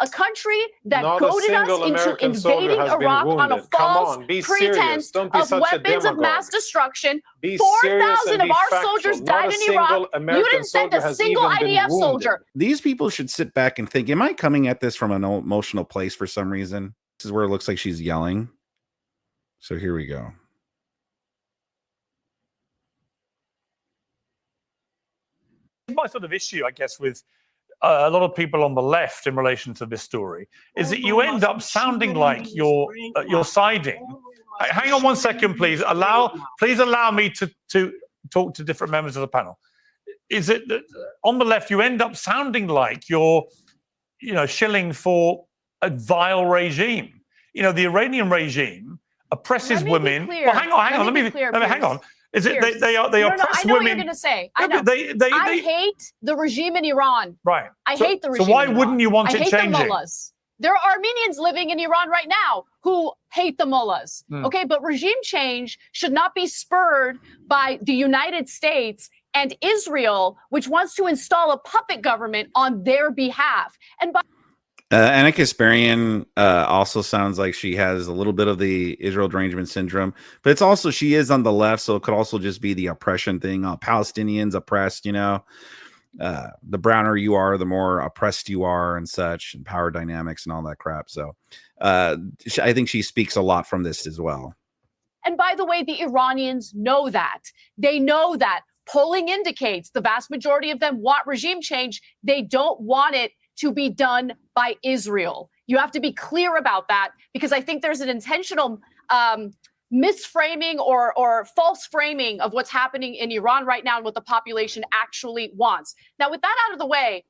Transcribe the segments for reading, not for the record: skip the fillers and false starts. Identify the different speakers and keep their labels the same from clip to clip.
Speaker 1: a country that goaded us into invading Iraq on a false pretense of weapons of mass destruction. 4,000 of our soldiers died in Iraq. You didn't send a single IDF soldier.
Speaker 2: These people should sit back and think, am I coming at this from an emotional place for some reason? This is where it looks like she's yelling. So here we go.
Speaker 3: My sort of issue, I guess, with a lot of people on the left in relation to this story is that you end up sounding like you're siding. Hang on one second, please. Please allow me to talk to different members of the panel. Is it that on the left you end up sounding like you're, shilling for a vile regime? The Iranian regime oppresses women. Well, hang on. Let me hang on. Is it they oppress women?
Speaker 1: I know what you're going to say. I know. I hate the regime in Iran.
Speaker 3: Right.
Speaker 1: I hate the regime.
Speaker 3: So why wouldn't you want it changing?
Speaker 1: I hate the mullahs. There are Armenians living in Iran right now who hate the mullahs. Okay, but regime change should not be spurred by the United States and Israel, which wants to install a puppet government on their behalf. And by
Speaker 2: Anna Kasparian also sounds like she has a little bit of the Israel derangement syndrome, but it's also, she is on the left, so it could also just be the oppression thing. Palestinians oppressed, the browner you are, the more oppressed you are and such, and power dynamics and all that crap. So I think she speaks a lot from this as well.
Speaker 1: And by the way, the Iranians know that. They know that. Polling indicates the vast majority of them want regime change. They don't want it to be done by Israel. You have to be clear about that, because I think there's an intentional misframing or false framing of what's happening in Iran right now and what the population actually wants. Now, with that out of the way,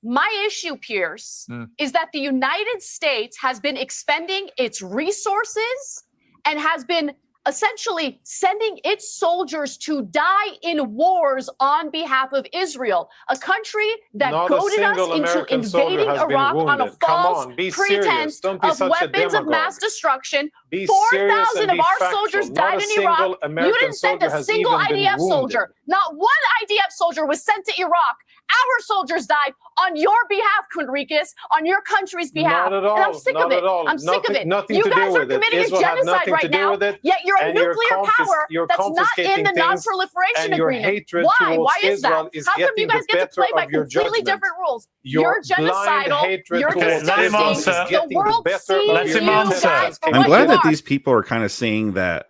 Speaker 1: my issue, Piers, is that the United States has been expending its resources and has been essentially sending its soldiers to die in wars on behalf of Israel, a country that goaded us into invading Iraq on a false pretense of weapons of mass destruction. 4,000 of our soldiers died in Iraq. You didn't send a single IDF soldier. Not one IDF soldier was sent to Iraq. Our soldiers died on your behalf, Kunrikis, on your country's behalf.
Speaker 4: Not at all.
Speaker 1: And I'm sick of it. I'm sick of it. You guys are committing a genocide right now, yet you're a nuclear power that's not in the non-proliferation agreement. Why? Why is that? How come you guys get to play by completely different rules? You're genocidal. You're disgusting. The world sees you guys for
Speaker 2: I'm
Speaker 1: what
Speaker 2: glad
Speaker 1: you
Speaker 2: that
Speaker 1: are.
Speaker 2: these people are kind of seeing that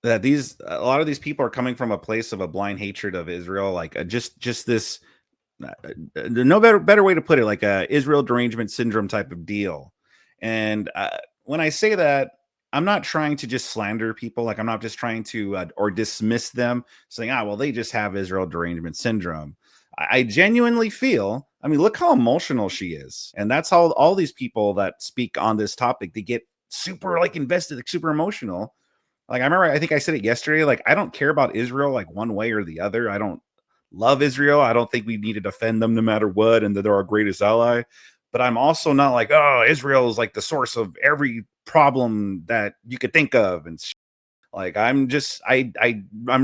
Speaker 2: a lot of these people are coming from a place of a blind hatred of Israel, like just this. No better way to put it, like a Israel derangement syndrome type of deal. And when I say that, I'm not trying to just slander people. Like, I'm not just trying to or dismiss them, saying, well, they just have Israel derangement syndrome. I genuinely feel, look how emotional she is. And that's how all these people that speak on this topic, they get super invested, like super emotional. Like, I think I said it yesterday, like, I don't care about Israel like one way or the other. I don't love Israel. I don't think we need to defend them no matter what, and that they're our greatest ally. But I'm also not like, Israel is like the source of every problem that you could think of. And like, I'm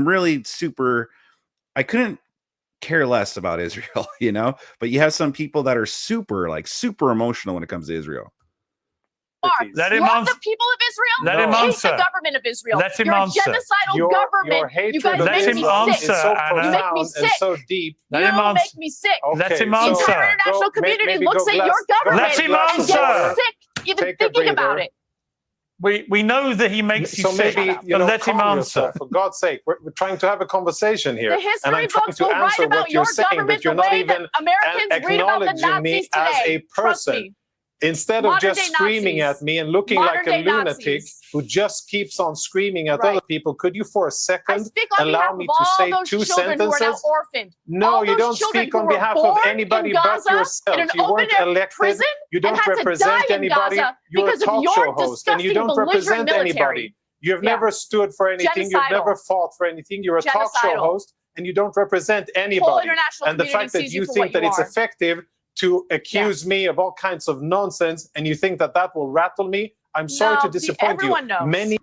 Speaker 2: really super, I couldn't care less about Israel, but you have some people that are super emotional when it comes to Israel.
Speaker 3: Let him
Speaker 1: answer. The people of Israel.
Speaker 3: Let him answer.
Speaker 1: The government of Israel.
Speaker 3: Let him
Speaker 1: You're
Speaker 3: answer.
Speaker 1: A genocidal government. You guys make me sick. You make me sick.
Speaker 4: So deep.
Speaker 3: Let him
Speaker 1: you
Speaker 3: answer.
Speaker 1: make me sick.
Speaker 4: Okay,
Speaker 3: Let him
Speaker 1: The
Speaker 3: answer.
Speaker 1: entire international community looks at your government
Speaker 3: Let him
Speaker 1: and
Speaker 3: answer.
Speaker 1: gets sick even thinking about it.
Speaker 3: We know that he makes you sick,
Speaker 4: maybe,
Speaker 3: but let him answer.
Speaker 4: Yourself, for God's sake, we're trying to have a conversation here.
Speaker 1: The history
Speaker 4: and I'm trying
Speaker 1: books
Speaker 4: to
Speaker 1: will write
Speaker 4: answer
Speaker 1: about
Speaker 4: what you're
Speaker 1: your
Speaker 4: saying,
Speaker 1: government
Speaker 4: but you're
Speaker 1: the
Speaker 4: not
Speaker 1: way
Speaker 4: even
Speaker 1: that Americans read about the
Speaker 4: acknowledging me
Speaker 1: Nazis
Speaker 4: as
Speaker 1: today.
Speaker 4: a
Speaker 1: Trust
Speaker 4: person.
Speaker 1: me.
Speaker 4: Instead of just
Speaker 1: Modern-day
Speaker 4: screaming
Speaker 1: Nazis.
Speaker 4: at me and looking like a
Speaker 1: Modern-day
Speaker 4: lunatic
Speaker 1: Nazis.
Speaker 4: who just keeps on screaming at
Speaker 1: Right.
Speaker 4: other people, could you for a
Speaker 1: I
Speaker 4: second
Speaker 1: speak on
Speaker 4: allow
Speaker 1: behalf
Speaker 4: me
Speaker 1: of
Speaker 4: to
Speaker 1: all
Speaker 4: say
Speaker 1: those
Speaker 4: two
Speaker 1: children who are now
Speaker 4: sentences?
Speaker 1: orphaned.
Speaker 4: No,
Speaker 1: all
Speaker 4: you
Speaker 1: those
Speaker 4: don't
Speaker 1: children
Speaker 4: speak
Speaker 1: who
Speaker 4: on
Speaker 1: were
Speaker 4: behalf of
Speaker 1: born
Speaker 4: anybody
Speaker 1: in
Speaker 4: but
Speaker 1: Gaza
Speaker 4: yourself.
Speaker 1: in an
Speaker 4: You weren't
Speaker 1: open-air
Speaker 4: elected.
Speaker 1: prison
Speaker 4: You don't
Speaker 1: and had to
Speaker 4: represent
Speaker 1: die in
Speaker 4: anybody.
Speaker 1: Gaza
Speaker 4: You're a
Speaker 1: because of
Speaker 4: talk
Speaker 1: your
Speaker 4: show host, and you
Speaker 1: disgusting,
Speaker 4: don't represent
Speaker 1: belligerent military.
Speaker 4: anybody. You've
Speaker 1: Yeah.
Speaker 4: never stood for anything. You've
Speaker 1: Genocidal.
Speaker 4: never fought for anything. You're a talk show
Speaker 1: Genocidal.
Speaker 4: host, and you don't represent
Speaker 1: The whole
Speaker 4: anybody.
Speaker 1: international
Speaker 4: And the
Speaker 1: community
Speaker 4: fact that
Speaker 1: sees
Speaker 4: you
Speaker 1: for
Speaker 4: think
Speaker 1: what
Speaker 4: that
Speaker 1: you
Speaker 4: it's
Speaker 1: are.
Speaker 4: effective to accuse me of all kinds of nonsense, and you think that that will rattle me, I'm sorry
Speaker 1: No,
Speaker 4: to disappoint you.
Speaker 1: everyone knows.
Speaker 4: Many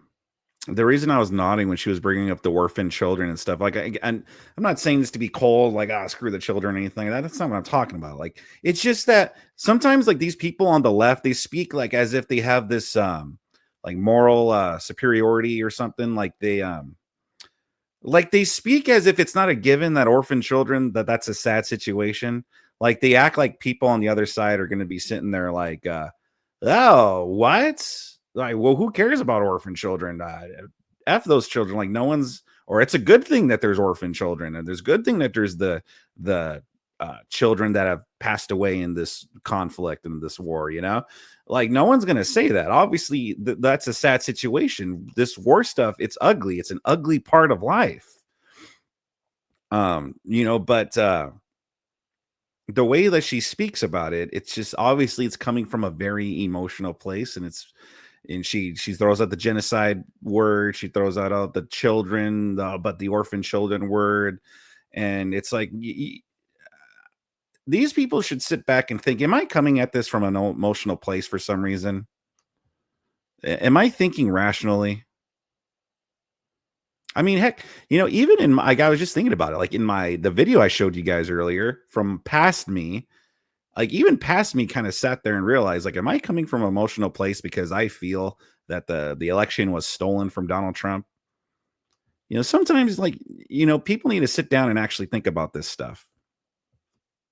Speaker 2: the reason I was nodding when she was bringing up the orphan children and stuff, like, and I'm not saying this to be cold, like, screw the children or anything like that. That's not what I'm talking about. Like, it's just that sometimes, like, these people on the left, they speak like as if they have this, like, moral superiority or something. Like they speak as if it's not a given that orphan children, that's a sad situation. Like, they act like people on the other side are going to be sitting there like, oh, what? Like, well, who cares about orphan children? F those children. Like, no one's, or it's a good thing that there's orphan children, and there's a good thing that there's the children that have passed away in this conflict and this war. You know, like, no one's gonna say that. Obviously, that's a sad situation. This war stuff, it's ugly. It's an ugly part of life. You know, but the way that she speaks about it, it's just obviously it's coming from a very emotional place, and she throws out the genocide word, she throws out the children, but the orphan children word, and it's like these people should sit back and think: am I coming at this from an emotional place for some reason? Am I thinking rationally? I mean, heck, you know, even in my, I was just thinking about it, like in the video I showed you guys earlier from Past Me. Like, even Past Me kind of sat there and realized, like, am I coming from an emotional place because I feel that the election was stolen from Donald Trump? You know, sometimes, like, you know, people need to sit down and actually think about this stuff.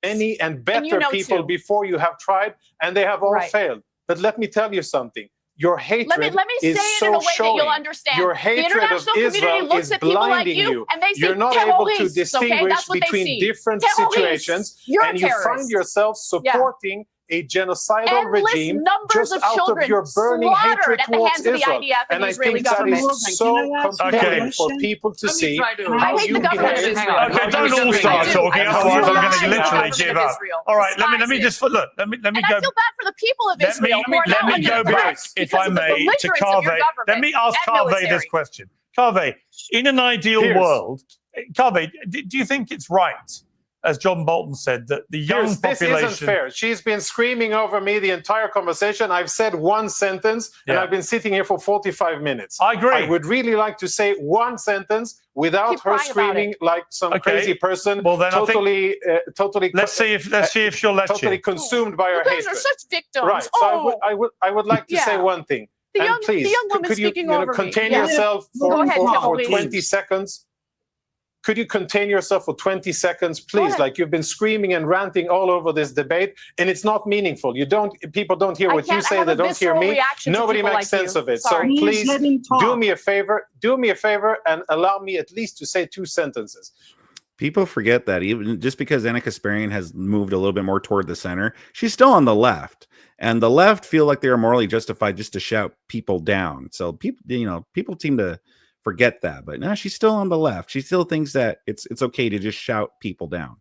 Speaker 4: Many and better people before you have tried, and they have all failed. But let me tell you something. Your hatred
Speaker 1: let me say
Speaker 4: is
Speaker 1: it
Speaker 4: so
Speaker 1: in a way
Speaker 4: showing.
Speaker 1: that you'll understand.
Speaker 4: Your
Speaker 1: The
Speaker 4: hatred
Speaker 1: international
Speaker 4: of Israel
Speaker 1: community looks
Speaker 4: is
Speaker 1: at people like
Speaker 4: blinding
Speaker 1: you, and they say
Speaker 4: You're not able to
Speaker 1: terrorists, okay?
Speaker 4: distinguish
Speaker 1: That's what they
Speaker 4: between
Speaker 1: see.
Speaker 4: different
Speaker 1: Terrorists.
Speaker 4: situations,
Speaker 1: You're
Speaker 4: and
Speaker 1: a
Speaker 4: you
Speaker 1: terrorist.
Speaker 4: find yourself supporting a genocidal
Speaker 1: Endless
Speaker 4: regime
Speaker 1: numbers
Speaker 4: just
Speaker 1: of
Speaker 4: out
Speaker 1: children
Speaker 4: of your burning
Speaker 1: slaughtered
Speaker 4: hatred
Speaker 1: at the
Speaker 4: towards
Speaker 1: hands of the
Speaker 4: Israel.
Speaker 1: IDF and
Speaker 4: And
Speaker 1: the
Speaker 4: I
Speaker 1: Israeli
Speaker 4: think that
Speaker 1: government.
Speaker 4: is so compelling for people to see
Speaker 1: I
Speaker 4: how
Speaker 1: hate
Speaker 4: you
Speaker 1: the government of
Speaker 4: behave.
Speaker 1: Israel.
Speaker 3: Okay, don't all start talking, otherwise I'm going to literally give up. All right, let me just look. Let me
Speaker 1: and
Speaker 3: go.
Speaker 1: I feel bad for the people of Israel who are
Speaker 3: Let
Speaker 1: now
Speaker 3: me
Speaker 1: under
Speaker 3: go back,
Speaker 1: threat
Speaker 3: if I
Speaker 1: because of the
Speaker 3: may, to
Speaker 1: belligerence of your
Speaker 3: Carve.
Speaker 1: government
Speaker 3: Let me ask
Speaker 1: and
Speaker 3: Carve this
Speaker 1: military.
Speaker 3: question. Carve, in an ideal
Speaker 4: Piers.
Speaker 3: world, Carve, do you think it's right, as John Bolton said, that the young
Speaker 4: Piers,
Speaker 3: population...
Speaker 4: This isn't fair. She's been screaming over me the entire conversation. I've said one sentence, and I've been sitting here for 45 minutes.
Speaker 3: I agree.
Speaker 4: I would really like to say one sentence without her screaming like some crazy person.
Speaker 3: Well, then
Speaker 4: totally, totally.
Speaker 3: Let's see if she'll let
Speaker 4: totally
Speaker 3: you.
Speaker 4: consumed by her
Speaker 1: You guys
Speaker 4: hatred.
Speaker 1: are such victims.
Speaker 4: Right. So I would like to say one thing.
Speaker 1: The young,
Speaker 4: please,
Speaker 1: the young woman
Speaker 4: could you,
Speaker 1: speaking over
Speaker 4: contain
Speaker 1: me.
Speaker 4: yourself
Speaker 1: Go ahead,
Speaker 4: for
Speaker 1: Timothy.
Speaker 4: 20 seconds? Could you contain yourself for 20 seconds, please? Like, you've been screaming and ranting all over this debate, and it's not meaningful. People don't hear what you say. They don't hear me. Nobody makes sense of it. So please do me a favor. Do me a favor and allow me at least to say 2 sentences.
Speaker 2: People forget that even just because Anna Kasparian has moved a little bit more toward the center, she's still on the left, and the left feel like they are morally justified just to shout people down. So people, you know, people seem to forget that, but no, she's still on the left. She still thinks that it's okay to just shout people down.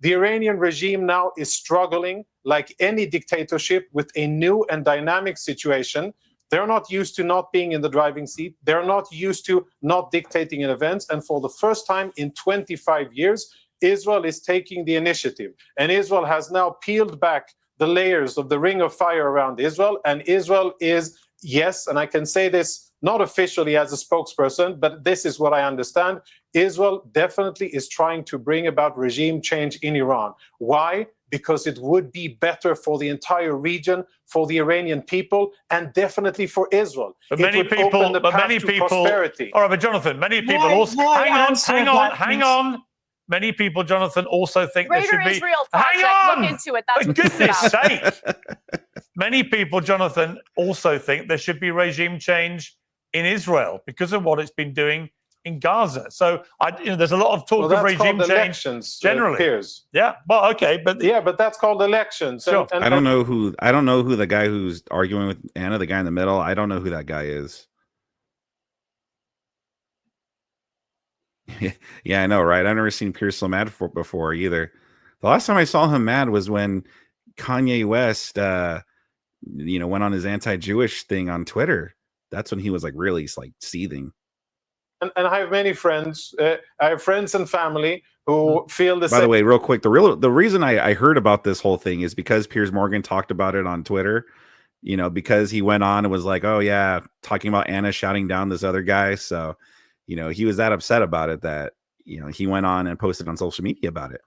Speaker 4: The Iranian regime now is struggling like any dictatorship with a new and dynamic situation. They're not used to not being in the driving seat. They're not used to not dictating in events. And for the first time in 25 years, Israel is taking the initiative. And Israel has now peeled back the layers of the ring of fire around Israel. And Israel is, yes, and I can say this not officially as a spokesperson, but this is what I understand. Israel definitely is trying to bring about regime change in Iran. Why? Because it would be better for the entire region, for the Iranian people, and definitely for Israel.
Speaker 3: But many people,
Speaker 4: prosperity.
Speaker 3: All right, but Jonathan, many people also hang on. Many people, Jonathan, also think there should be.
Speaker 1: Israel
Speaker 3: Hang
Speaker 1: project.
Speaker 3: on!
Speaker 1: Look into it. That's
Speaker 3: For goodness sake! Many people, Jonathan, also think there should be regime change in Israel because of what it's been doing in Gaza. So, there's a lot of talk of regime change
Speaker 4: elections,
Speaker 3: generally.
Speaker 4: Piers.
Speaker 3: Yeah, well, okay, but
Speaker 4: that's called elections.
Speaker 3: Sure.
Speaker 2: I don't know who the guy who's arguing with Anna, the guy in the middle. I don't know who that guy is. Yeah, I know, right? I've never seen Piers so mad before either. The last time I saw him mad was when Kanye West, went on his anti-Jewish thing on Twitter. That's when he was like really like seething.
Speaker 4: And I have many friends. I have friends and family who feel the same.
Speaker 2: By the way, real quick, the reason I heard about this whole thing is because Piers Morgan talked about it on Twitter. you know, because he went on and was like, oh yeah, talking about Anna shouting down this other guy. So, you know, he was that upset about it that, you know, he went on and posted on social media about it.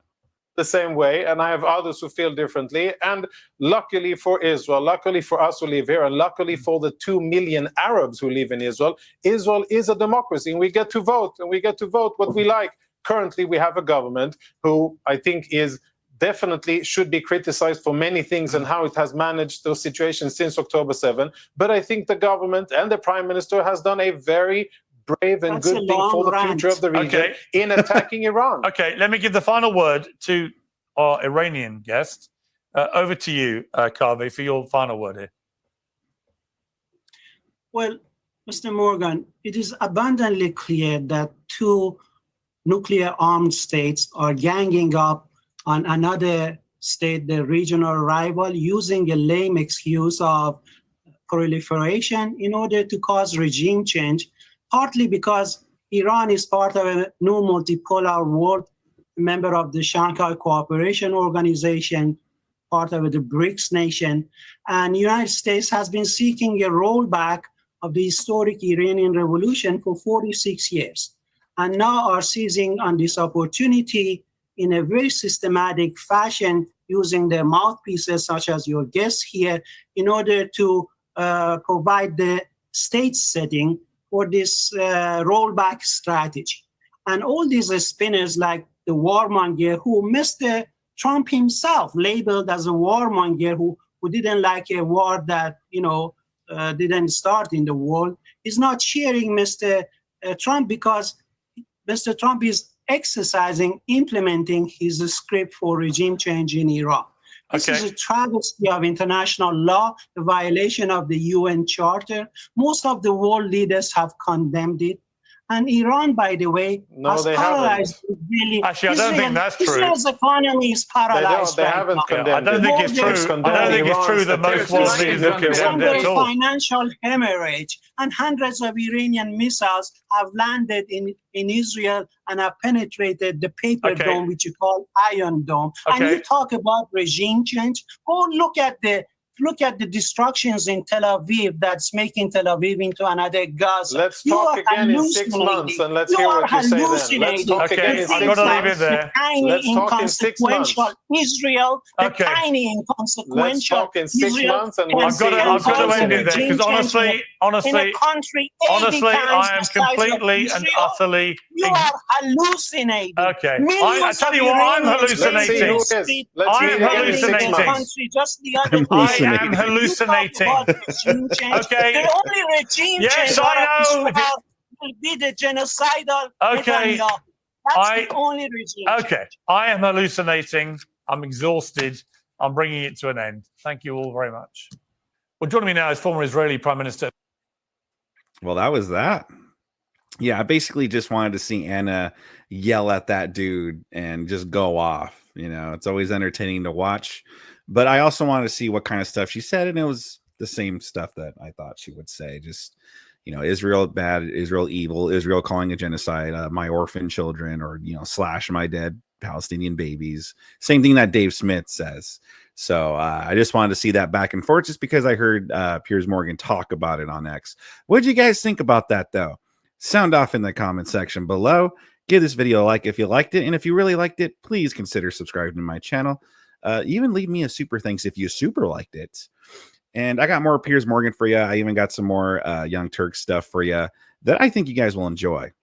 Speaker 4: The same way, and I have others who feel differently. And luckily for Israel, luckily for us who live here, and luckily for the 2 million Arabs who live in Israel, Israel is a democracy, and we get to vote, and we get to vote what we like. Currently, we have a government who I think is definitely should be criticized for many things and how it has managed those situations since October 7. But I think the government and the prime minister has done a very brave and
Speaker 5: That's
Speaker 4: good thing for the future of the region in attacking Iran.
Speaker 3: Okay, let me give the final word to our Iranian guest. Over to you, Kaveh, for your final word here.
Speaker 5: Well, Mr. Morgan, it is abundantly clear that two nuclear armed states are ganging up on another state, the regional rival, using a lame excuse of proliferation in order to cause regime change, partly because Iran is part of a new multipolar world, member of the Shanghai Cooperation Organization, part of the BRICS nation, and the United States has been seeking a rollback of the historic Iranian Revolution for 46 years, and now are seizing on this opportunity in a very systematic fashion, using their mouthpieces, such as your guests here, in order to provide the stage setting for this rollback strategy. And all these spinners like the warmonger, who Mr. Trump himself labeled as a warmonger, who didn't like a war that, you know, didn't start in the world, is not cheering Mr. Trump because Mr. Trump is exercising, implementing his script for regime change in Iran. This is a travesty of international law, a violation of the UN Charter. Most of the world leaders have condemned it. And Iran, by the way, has paralyzed Israeli.
Speaker 3: Actually, I don't think that's true.
Speaker 5: Israel's economy is paralyzed.
Speaker 4: They haven't condemned
Speaker 3: I don't think it's true. I don't think it's true that most world leaders have condemned it at all.
Speaker 5: Financial hemorrhage, and hundreds of Iranian missiles have landed in Israel and have penetrated the paper dome, which you call Iron Dome. And you talk about regime change. Go look at the destructions in Tel Aviv that's making Tel Aviv into another Gaza.
Speaker 4: Let's talk again in 6 months and let's hear what you say then. Let's talk again in 6 months.
Speaker 3: I'm going to leave it there.
Speaker 4: Let's talk in 6 months.
Speaker 5: Israel, the tiny inconsequential
Speaker 4: Let's talk in 6 months and
Speaker 3: I've got to end it there because honestly, I am completely and utterly.
Speaker 5: You are hallucinating.
Speaker 3: Okay. I tell you what, I'm hallucinating. I am hallucinating. I am hallucinating. Okay.
Speaker 5: The only regime change will be the genocidal.
Speaker 3: Okay.
Speaker 5: That's the only regime.
Speaker 3: Okay. I am hallucinating. I'm exhausted. I'm bringing it to an end. Thank you all very much. Well, joining me now is former Israeli Prime Minister.
Speaker 2: Well, that was that. Yeah, I basically just wanted to see Anna yell at that dude and just go off. You know, it's always entertaining to watch. But I also wanted to see what kind of stuff she said, and it was the same stuff that I thought she would say. Just, you know, Israel bad, Israel evil, Israel calling a genocide, my orphan children, or, you know, slash my dead Palestinian babies. Same thing that Dave Smith says. So I just wanted to see that back and forth, just because I heard Piers Morgan talk about it on X. What did you guys think about that, though? Sound off in the comment section below. Give this video a like if you liked it, and if you really liked it, please consider subscribing to my channel. Even leave me a super thanks if you super liked it. And I got more Piers Morgan for you. I even got some more Young Turks stuff for you that I think you guys will enjoy.